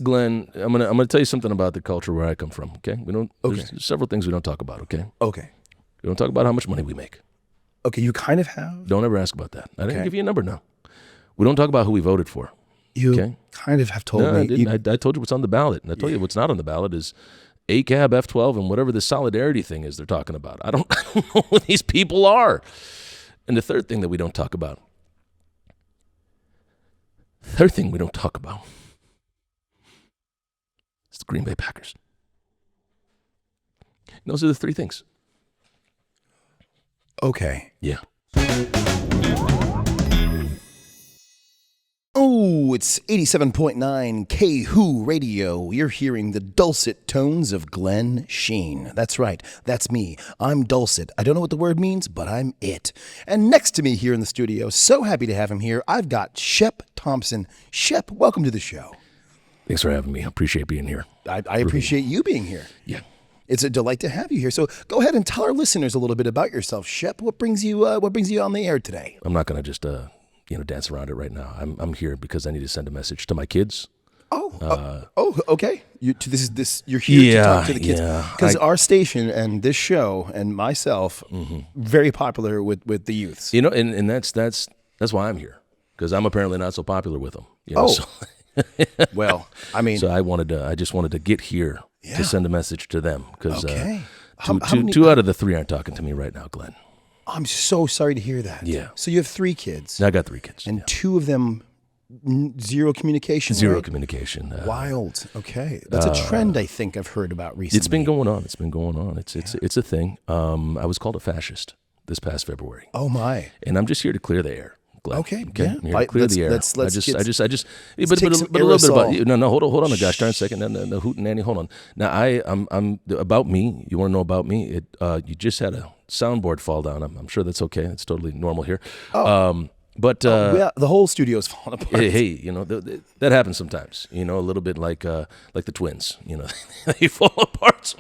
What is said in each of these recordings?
Glenn, I'm gonna tell you something about the culture where I come from. Okay, we don't. Okay. There's several things we don't talk about. Okay. Okay. We don't talk about how much money we make. Okay, you kind of have. Don't ever ask about that. I didn't Okay. give you a number now. We don't talk about who we voted for. You Okay. kind of have told No, I me. didn't. I told you what's on the ballot, and I told you what's not on the ballot is ACAB, F12, and whatever the solidarity thing is they're talking about. I don't know who these people are. And the third thing that we don't talk about. Third thing we don't talk about is the Green Bay Packers. Those are the three things. Okay. Yeah. Oh, it's 87.9 KWHO Radio. You're hearing the dulcet tones of Glenn Sheen. That's right. That's me. I'm dulcet. I don't know what the word means, but I'm it. And next to me here in the studio, so happy to have him here, I've got Shep Thompson. Shep, welcome to the show. Thanks for having me. I appreciate being here. I appreciate you being here. Yeah. It's a delight to have you here. So go ahead and tell our listeners a little bit about yourself, Shep. What brings you on the air today? I'm not going to just dance around it right now. I'm here because I need to send a message to my kids. Okay. You're here to talk to the kids because our station and this show and myself very popular with the youths. And that's why I'm here, because I'm apparently not so popular with them. Well, I mean, so I just wanted to get here to send a message to them, because two out of the three aren't talking to me right now, Glenn. I'm so sorry to hear that. Yeah. So you have 3 kids. I got 3 kids, and 2 of them zero communication. Zero right? communication. Wild. Okay, that's a trend I think I've heard about recently. It's been going on. It's a thing. I was called a fascist this past February. Oh my! And I'm just here to clear the air, Glenn. Okay. Yeah. I'm here to clear the air. Let's but a take little bit about you. No, hold on a gosh darn second. No, hoot and Nanny, hold on. Now I'm about me. You want to know about me? You just had a soundboard fall down. I'm sure that's okay. It's totally normal here. The whole studio's falling apart. Hey, that happens sometimes. A little bit like the twins. They fall apart.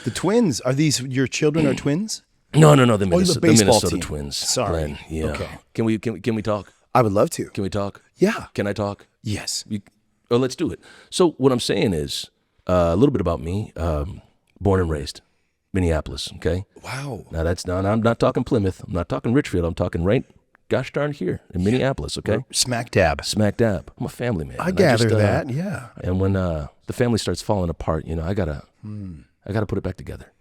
The twins, are these your children? Are twins? No. The baseball Minnesota team. Twins. Sorry. Glenn. Yeah. Okay. Can we talk? I would love to. Can we talk? Yeah. Can I talk? Yes. Let's do it. So what I'm saying is a little bit about me. Born and raised, Minneapolis. Okay. Wow. Now I'm not talking Plymouth. I'm not talking Richfield. I'm talking right, gosh darn here in Minneapolis. Okay. Smack dab. Smack dab. I'm a family man. I gather that. Yeah. And when the family starts falling apart, I gotta put it back together.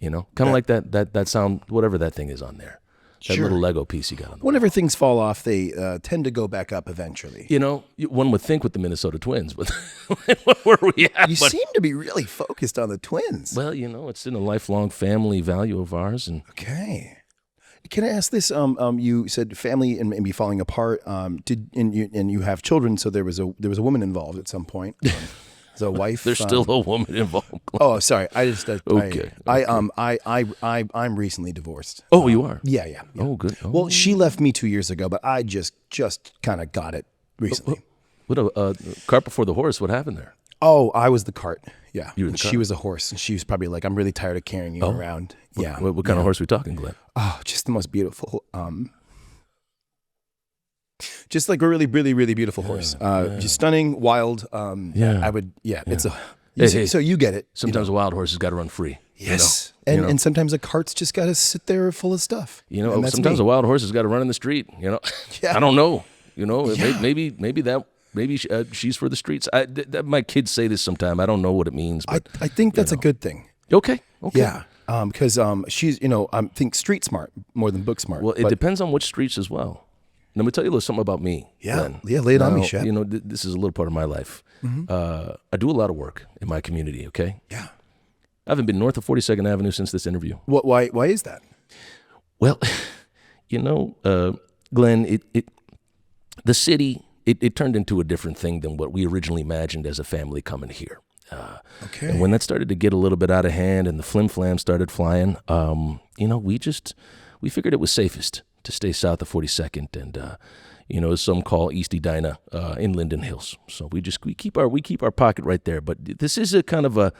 Kind of like that sound, whatever that thing is on there. That little Lego piece you got on the Whenever things fall off, they tend to go back up eventually. One would think with the Minnesota Twins, but where are we at? You seem to be really focused on the Twins. Well, it's in a lifelong family value of ours. And okay. Can I ask this? You said family and maybe falling apart. And you have children, so there was a woman involved at some point. As a wife, there's still a woman involved. Oh, sorry. I just okay. I'm recently divorced. Oh, you are? Yeah. Oh, good. Oh. Well, she left me 2 years ago, but I just kind of got it recently. What a cart before the horse? What happened there? Oh, I was the cart. Yeah, you were the cart. She was a horse, and she was probably like, "I'm really tired of carrying you around." Yeah. What kind of horse are we talking, Glenn? Oh, just the most beautiful. Just like a really, really, really beautiful horse. Just stunning, wild. I would. Yeah. It's a. So you get it. Sometimes a wild horse has got to run free. Yes. And sometimes a cart's just got to sit there full of stuff. Sometimes a wild horse has got to run in the street. Yeah. I don't know. Maybe she's for the streets. My kids say this sometime. I don't know what it means. But, I think that's a good thing. Okay. Yeah. Because she's, I think street smart more than book smart. Well, it depends on which streets as well. Let me tell you a little something about me. Yeah. Glenn. Yeah. Lay it on me, Shep. This is a little part of my life. Mm-hmm. I do a lot of work in my community. Okay. Yeah. I haven't been north of 42nd Avenue since this interview. Why is that? Well, Glenn, the city, it turned into a different thing than what we originally imagined as a family coming here. Okay. And when that started to get a little bit out of hand and the flim-flam started flying, we figured it was safest to stay south of 42nd and, as some call East Edina, in Linden Hills. So we keep our pocket right there. But this is a kind of a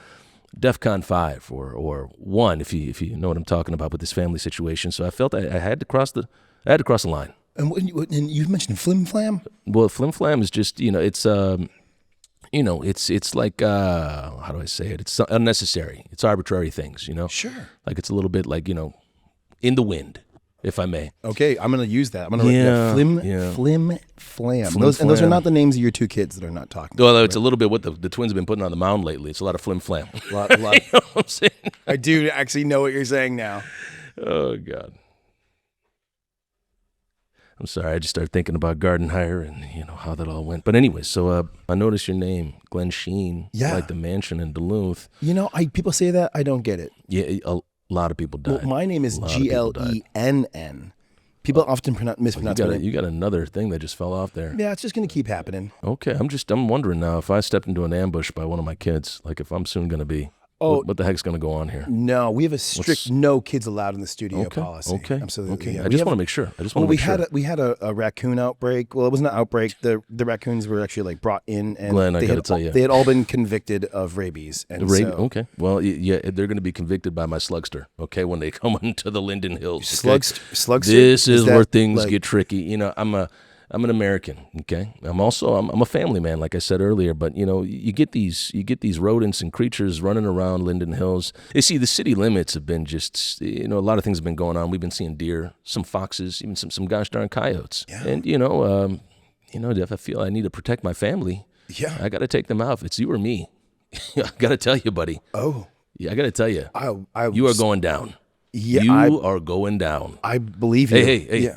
DEFCON 5 or 1, if you know what I'm talking about with this family situation. So I felt I had to cross the line. And you mentioned flim flam. Well, flim flam is just it's it's like how do I say it? It's unnecessary. It's arbitrary things, Sure. Like it's a little bit like in the wind, if I may. Okay, I'm going to use that. I'm going to write flim, flam. Those are not the names of your two kids that are not talking. Well, it's a little bit what the Twins have been putting on the mound lately. It's a lot of flim flam. A lot. You know what I'm saying? I do actually know what you're saying now. Oh, God. I'm sorry. I just started thinking about garden hire and, how that all went. But anyway, so I noticed your name, Glenn Sheen. Yeah. Like the mansion in Duluth. People say that. I don't get it. Yeah, a lot of people died. Well, my name is Glenn. People often mispronounce my name. You got another thing that just fell off there. Yeah, it's just going to keep happening. Okay, I'm wondering now if I stepped into an ambush by one of my kids, like if I'm soon going to be. What the heck's going to go on here? No, we have a strict no kids allowed in the studio policy. Okay, absolutely. Okay, Yeah. I just want to make sure. We had a raccoon outbreak. Well, it wasn't an outbreak. The raccoons were actually brought in, and Glenn, I got to tell you, they had all been convicted of rabies. And okay, well, yeah, they're going to be convicted by my slugster. Okay, when they come into the Linden Hills. Okay? Slugster. This is where things get tricky. I'm an American, okay? I'm a family man, like I said earlier, but you get these rodents and creatures running around Linden Hills. You see, the city limits have been just, a lot of things have been going on. We've been seeing deer, some foxes, even some gosh darn coyotes. Yeah. And if I feel I need to protect my family, I got to take them out. If it's you or me, I got to tell you, buddy. Oh, yeah, I got to tell you, you are going down. Yeah, you are going down. I believe you. Hey. Yeah.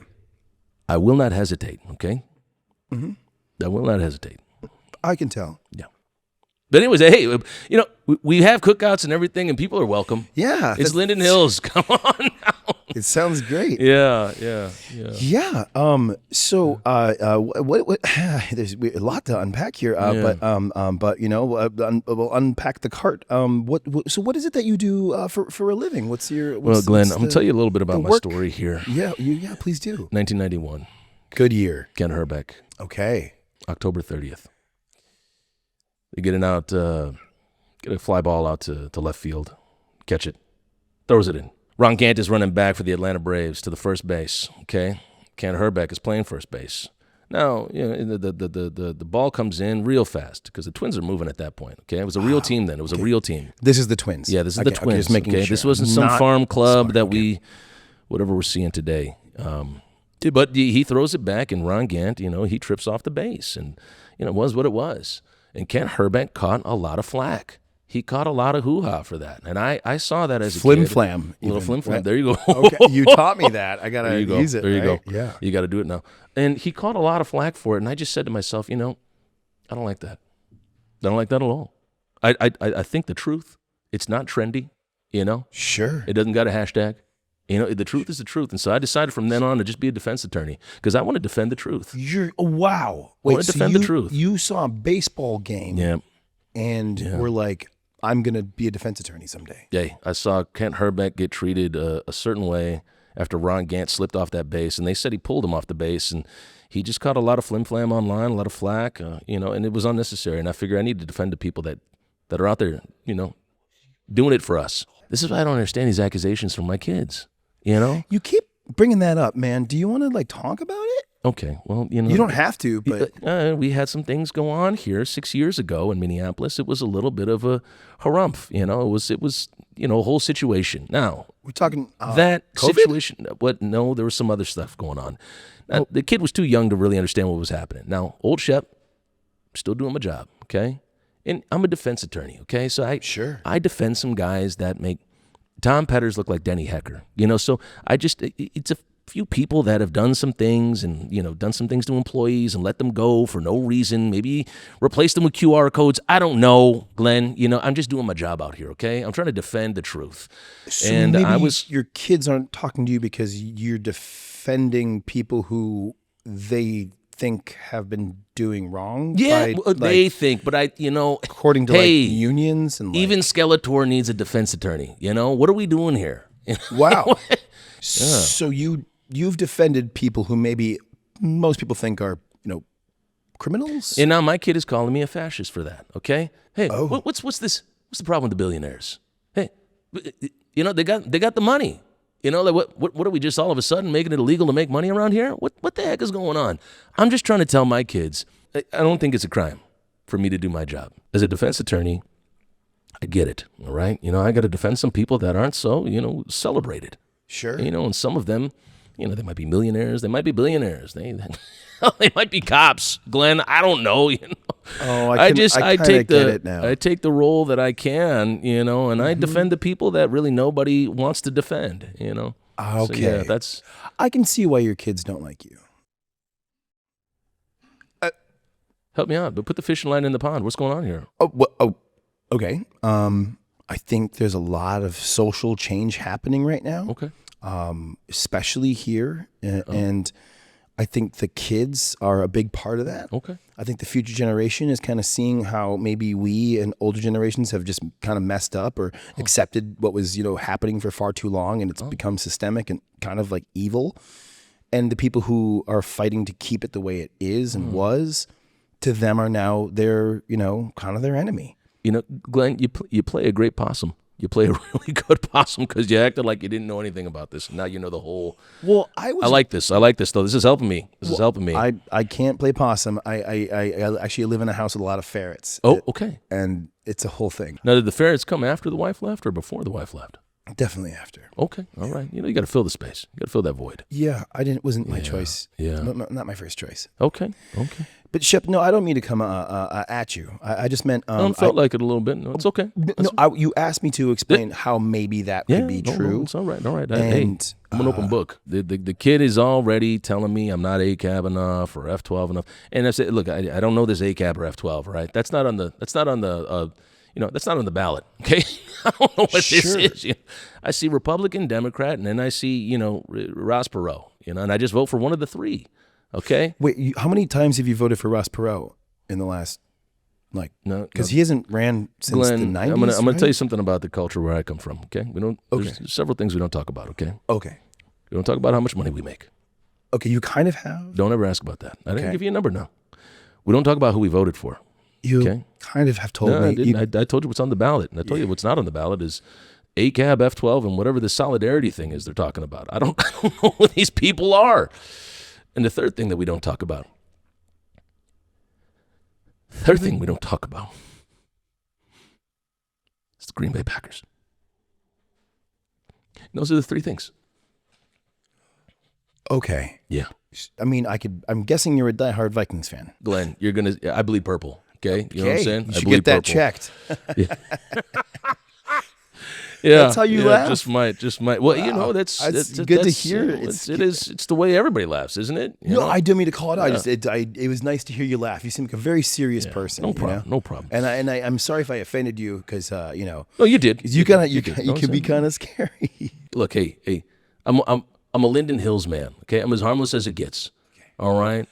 I will not hesitate, okay? Mm-hmm. I will not hesitate. I can tell. Yeah. But anyways, hey, we have cookouts and everything, and people are welcome. Yeah. It's Linden Hills. Come on now. It sounds great. Yeah. So, what? There's a lot to unpack here. But we'll unpack the cart. So what is it that you do for a living? What's Glenn, I'm gonna tell you a little bit about my story here. Yeah, please do. 1991. Good year. Ken Herbeck. Okay. October 30th. They get a fly ball out to left field, catch it, throws it in. Ron Gant is running back for the Atlanta Braves to the first base. Okay, Ken Herbeck is playing first base. Now, the ball comes in real fast because the Twins are moving at that point. Okay, it was a real team then. It was a real team. This is the Twins. Yeah, this is the Twins. Just making sure. This wasn't some farm club that whatever we're seeing today. But he throws it back, and Ron Gant, he trips off the base, and it was what it was. And Ken Herbeck caught a lot of flack. He caught a lot of hoo-ha for that. And I saw that as a flim kid. flam. A little flim flam. Right? There you go. Okay, you taught me that. I got to use it. There you right? go. Yeah. You got to do it now. And he caught a lot of flack for it. And I just said to myself, I don't like that. I don't like that at all. I think the truth, it's not trendy, Sure. It doesn't got a hashtag. The truth is the truth. And so I decided from then on to just be a defense attorney because I want to defend the truth. Wow. Wait, I want to defend the truth. You saw a baseball game. Yeah. And we're like, I'm going to be a defense attorney someday. Yeah, I saw Kent Herbeck get treated a certain way after Ron Gant slipped off that base, and they said he pulled him off the base, and he just caught a lot of flim-flam online, a lot of flack, and it was unnecessary. And I figured I need to defend the people that are out there, doing it for us. This is why I don't understand these accusations from my kids, You keep bringing that up, man. Do you want to, talk about it? Okay, well, You don't have to, but... we had some things go on here 6 years ago in Minneapolis. It was a little bit of a harumph, It was a whole situation. Now... We're talking that COVID? situation... No, there was some other stuff going on. Now, the kid was too young to really understand what was happening. Now, old Shep, still doing my job, okay? And I'm a defense attorney, okay? So I defend some guys that make Tom Petters look like Denny Hecker, So it's a few people that have done some things and, done some things to employees and let them go for no reason, maybe replace them with QR codes. I don't know, Glenn. I'm just doing my job out here, okay? I'm trying to defend the truth. So and maybe your kids aren't talking to you because you're defending people who they think have been doing wrong. Yeah, they think, but according to unions and even Skeletor needs a defense attorney. What are we doing here? Wow. So you've defended people who maybe most people think are criminals. And now my kid is calling me a fascist for that. Okay. Hey, what's this? What's the problem with the billionaires? Hey, they got the money. What are we just all of a sudden making it illegal to make money around here? What the heck is going on? I'm just trying to tell my kids, I don't think it's a crime. for me to do my job. As a defense attorney, I get it, all right? I got to defend some people that aren't so, celebrated. Sure. And some of them, they might be millionaires, they might be billionaires, they might be cops, Glenn. I don't know, Oh, I take it now. I take the role that I can, and I defend the people that really nobody wants to defend, Okay. So, yeah, that's. I can see why your kids don't like you. Help me out, but put the fishing line in the pond. What's going on here? Okay. I think there's a lot of social change happening right now. Okay. Especially here, and I think the kids are a big part of that. Okay. I think the future generation is kind of seeing how maybe we and older generations have just kind of messed up or accepted what was, happening for far too long, and it's become systemic and kind of like evil. And the people who are fighting to keep it the way it is and was, to them are now their, kind of their enemy. Glenn, you play a great possum. You play a really good possum because you acted like you didn't know anything about this. And now you know the whole. Well, I like this. I like this, though. This is helping me. I can't play possum. I actually live in a house with a lot of ferrets. Oh, okay. And it's a whole thing. Now, did the ferrets come after the wife left or before the wife left? Definitely after. Okay. All right. You got to fill the space. You got to fill that void. Yeah, wasn't my choice. Yeah. Not my first choice. Okay. But Shep, no, I don't mean to come at you. I just meant. I felt like it a little bit. No, it's okay. You asked me to explain how maybe that could be true. No, it's all right. All right. And I'm an open book. The kid is already telling me I'm not ACAB enough or F12 enough. And I said, look, I don't know this ACAB or F12, right? That's not on the ballot. Okay. I don't know what this is. I see Republican, Democrat, and then I see, Ross Perot, and I just vote for one of the three. Okay. Wait, how many times have you voted for Ross Perot in the last, no, because he hasn't ran since Glenn, the 90s? I'm gonna tell you something about the culture where I come from. Okay. There's several things we don't talk about. Okay. Okay. We don't talk about how much money we make. Okay. You kind of have. Don't ever ask about that. I didn't give you a number now. We don't talk about who we voted for. You kind of have told me. I didn't. I told you what's on the ballot, and I told you what's not on the ballot is ACAB, F12, and whatever the solidarity thing is they're talking about. I don't know who these people are. And the third thing that we don't talk about. Is the Green Bay Packers. Those are the three things. Okay. Yeah. I mean, I'm guessing you're a diehard Vikings fan. Glenn, I bleed purple. Okay. You know what I'm saying? You should get that checked. Yeah. That's how you laugh. Just might. Well, Wow. that's good to hear. It's the way everybody laughs, isn't it? I didn't mean to call it out. It was nice to hear you laugh. You seem like a very serious person. No problem. No problem. And I'm sorry if I offended you because No, you did. You can be kind of scary. Look, hey, I'm a Linden Hills man. Okay, I'm as harmless as it gets. All right,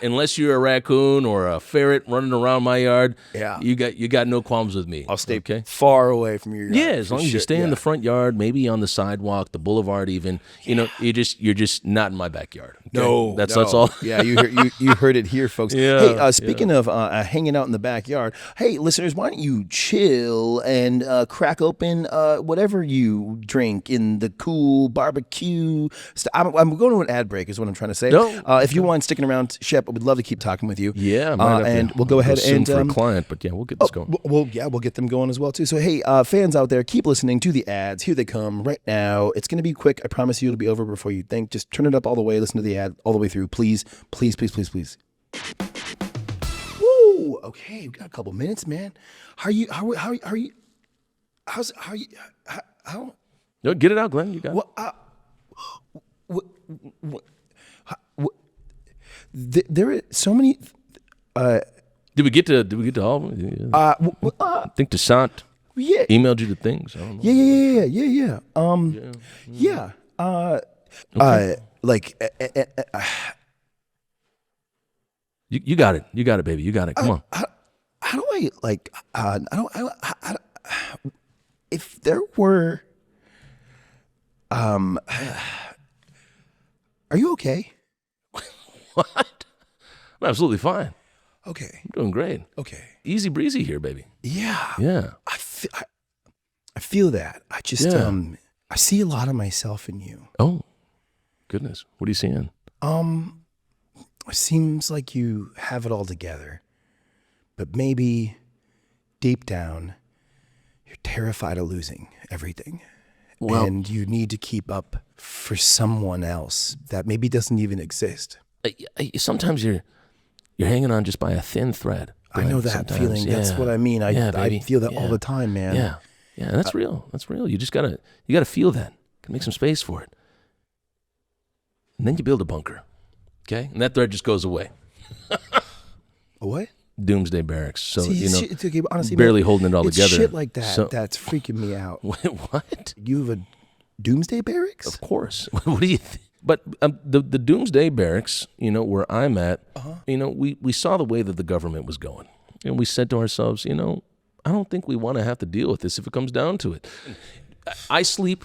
unless you're a raccoon or a ferret running around my yard, you got no qualms with me. I'll stay far away from your yard. Yeah, as long as you stay in the front yard, maybe on the sidewalk, the boulevard, even. You're just not in my backyard. Okay? No, that's all. Yeah, you heard it here, folks. Yeah, hey, speaking of hanging out in the backyard, hey, listeners, why don't you chill and crack open whatever you drink in the cool barbecue. I'm going to an ad break, is what I'm trying to say. No. If you mind sticking around, Shep, I would love to keep talking with you. Yeah, and we'll go ahead and for a client, but we'll get this going. We'll get them going as well too. So hey, fans out there, keep listening to the ads. Here they come right now. It's going to be quick. I promise you, it'll be over before you think. Just turn it up all the way. Listen to the ad all the way through, please, please, please, please, please. Woo! Okay, we got a couple minutes, man. How are you? No, get it out, Glenn. You got it. There are so many. Did we get to all of them? I think Toussaint emailed you the things. I don't know. Yeah. You got it. You got it, baby. You got it. Come on. How do I if there were, are you okay? What? I'm absolutely fine. Okay. I'm doing great. Okay. Easy breezy here, baby. Yeah. Yeah. I feel that. I just I see a lot of myself in you. Oh, goodness. What are you seeing? It seems like you have it all together, but maybe deep down, you're terrified of losing everything. Well, and you need to keep up for someone else that maybe doesn't even exist. sometimes you're hanging on just by a thin thread. I know that sometimes. feeling. Yeah. That's what I mean. I feel that all the time, man. Yeah, and that's real. That's real. You just gotta feel that. Make some space for it, and then you build a bunker. Okay, and that thread just goes away. What? Doomsday barracks. So honestly, barely man, holding it all it's together. Shit like that that's freaking me out. What? You have a doomsday barracks? Of course. What do you think? But the doomsday barracks, where I'm at, we saw the way that the government was going, and we said to ourselves, I don't think we want to have to deal with this if it comes down to it. I sleep,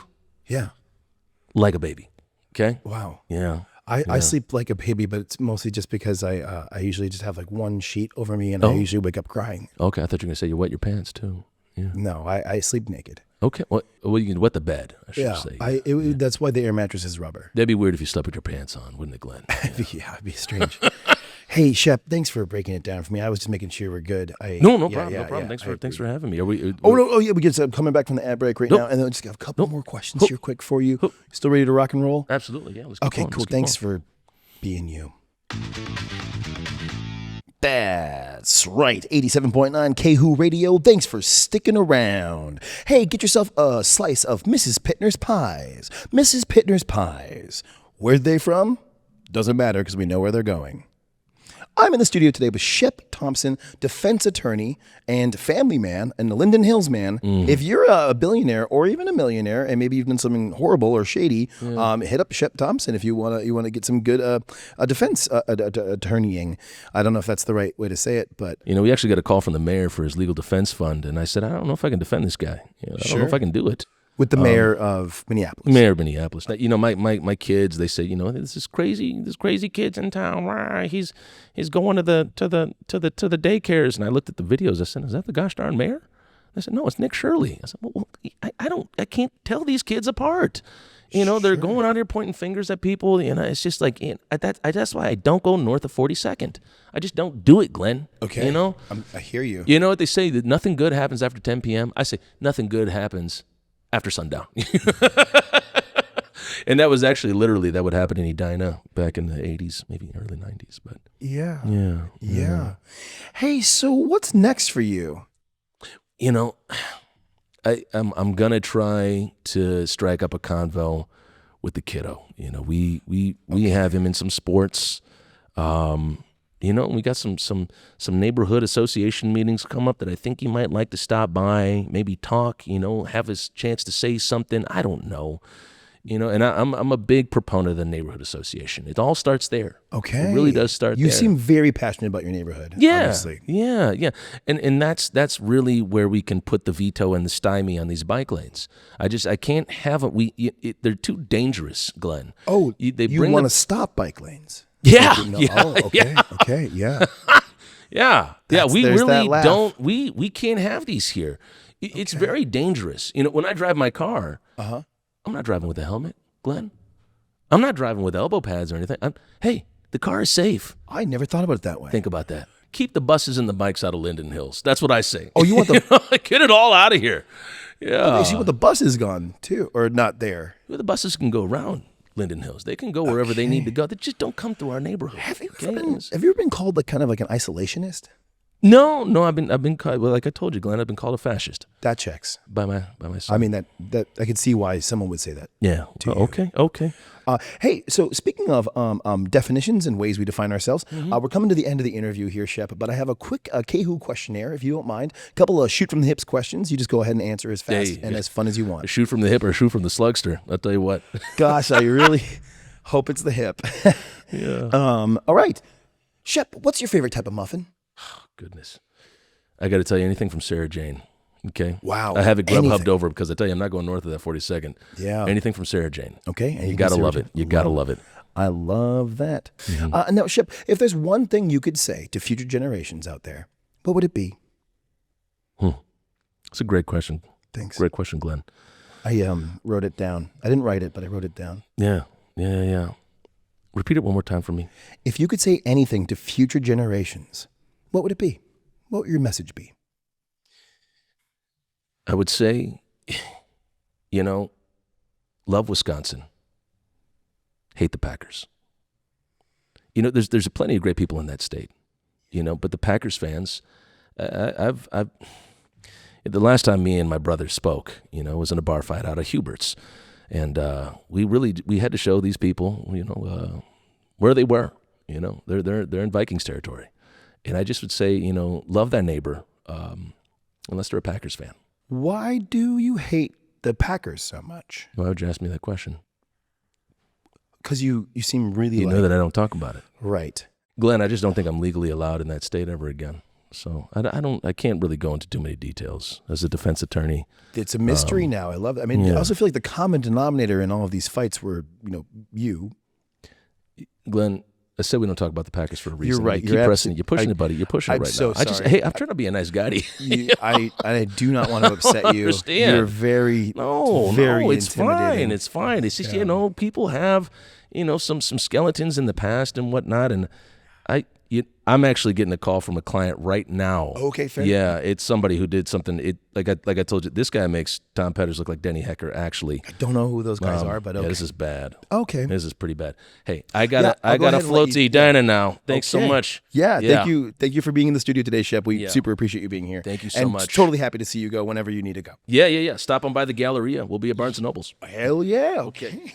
like a baby. Okay. Wow. Yeah. I sleep like a baby, but it's mostly just because I usually just have like one sheet over me, and I usually wake up crying. Okay, I thought you were gonna say you wet your pants too. Yeah. No, I sleep naked. Okay. Well, you can wet the bed, I should say. That's why the air mattress is rubber. That'd be weird if you slept with your pants on, wouldn't it, Glenn? Yeah, it'd be strange. Hey, Shep, thanks for breaking it down for me. I was just making sure we're good. No problem. Thanks for having me. We get coming back from the ad break now, and then just got a couple more questions here quick for you. Still ready to rock and roll? Absolutely, yeah. Let's keep okay, going. cool. Thanks for being you. That's right. 87.9 KWHO Radio. Thanks for sticking around. Hey, get yourself a slice of Mrs. Pittner's Pies. Mrs. Pittner's Pies. Where're they from? Doesn't matter because we know where they're going. I'm in the studio today with Shep Thompson, defense attorney and family man and the Linden Hills man. If you're a billionaire or even a millionaire and maybe you've done something horrible or shady, hit up Shep Thompson if you want to get some good defense attorneying. I don't know if that's the right way to say it, but we actually got a call from the mayor for his legal defense fund, and I said, I don't know if I can defend this guy. I don't know if I can do it. With the mayor of Minneapolis. Mayor of Minneapolis. Now, my kids, they say, this is crazy. This crazy kid's in town. He's going to the daycares. And I looked at the videos. I said, is that the gosh darn mayor? I said, no, it's Nick Shirley. I said, well, I can't tell these kids apart. They're going out here pointing fingers at people. It's just like that's why I don't go north of 42nd. I just don't do it, Glenn. Okay. I hear you. You know what they say, that nothing good happens after 10 p.m. I say nothing good happens after sundown. And that was actually literally that would happen in Edina back in the 80s, maybe early 90s. But yeah. Hey, so what's next for you? I'm gonna try to strike up a convo with the kiddo. We have him in some sports. We got some neighborhood association meetings come up that I think he might like to stop by, maybe talk, have his chance to say something. I don't know. And I'm a big proponent of the neighborhood association. It all starts there. Okay. It really does start there. You seem very passionate about your neighborhood. Yeah. Honestly. Yeah. And that's really where we can put the veto and the stymie on these bike lanes. I can't have it. They're too dangerous, Glenn. Oh, you want to stop bike lanes? Yeah. Okay. Yeah. Yeah. We there's really that don't. We can't have these here. It's very dangerous. When I drive my car, I'm not driving with a helmet, Glenn. I'm not driving with elbow pads or anything. Hey, the car is safe. I never thought about it that way. Think about that. Keep the buses and the bikes out of Linden Hills. That's what I say. Oh, you want get it all out of here. Yeah. Okay, so you want the bus is gone too, or not there? The buses can go around Linden Hills. They can go wherever they need to go. They just don't come through our neighborhood. Have you ever been called kind of like an isolationist? No. I've been called, like I told you, Glenn. I've been called a fascist. That checks by my son. I mean that I could see why someone would say that. Yeah. Okay. Hey, so speaking of definitions and ways we define ourselves, we're coming to the end of the interview here, Shep. But I have a quick KWHO questionnaire, if you don't mind. A couple of shoot from the hips questions. You just go ahead and answer as fast and as fun as you want. Shoot from the hip or shoot from the slugster. I'll tell you what. Gosh, I really hope it's the hip. Yeah. All right, Shep. What's your favorite type of muffin? Goodness. I got to tell you, anything from Sarah Jane. Okay. Wow. I have it Grubhubbed over because I tell you, I'm not going north of that 42nd. Yeah. Anything from Sarah Jane. Okay. And you got to love it. You got to love it. I love that. Now, Shep, if there's one thing you could say to future generations out there, what would it be? It's a great question. Thanks. Great question, Glenn. I wrote it down. I didn't write it, but I wrote it down. Yeah. Repeat it one more time for me. If you could say anything to future generations, what would it be? what would your message be? I would say, love Wisconsin. Hate the Packers. There's plenty of great people in that state, but the Packers fans, I've the last time me and my brother spoke, was in a bar fight out of Hubert's, and we had to show these people, where they were, they're in Vikings territory, and I just would say, love thy neighbor, unless they're a Packers fan. Why do you hate the Packers so much? Why would you ask me that question? Because you seem really know that I don't talk about it. Right. Glenn, I just don't think I'm legally allowed in that state ever again. So I can't really go into too many details as a defense attorney. It's a mystery now. I love it. I mean, I also feel like the common denominator in all of these fights were, you. Glenn, I said we don't talk about the Packers for a reason. You're right. You keep pressing it. You're pushing it, buddy. You're pushing it right so now. Sorry. I'm trying to be a nice guy to you. I do not want to upset you. Understand. You're very it's intimidating. fine. It's fine. It's just, people have, some skeletons in the past and whatnot. And I'm actually getting a call from a client right now. Okay, fair. Yeah, it's somebody who did something. Like I told you, this guy makes Tom Petters look like Denny Hecker. Actually, I don't know who those guys are, but okay. Yeah, this is bad. Okay, this is pretty bad. Hey, I got a floaty diner now. Thanks so much. Yeah, thank you for being in the studio today, Shep. We super appreciate you being here. Thank you so much. Totally happy to see you go whenever you need to go. Yeah. Stop on by the Galleria. We'll be at Barnes & Noble's. Hell yeah. Okay.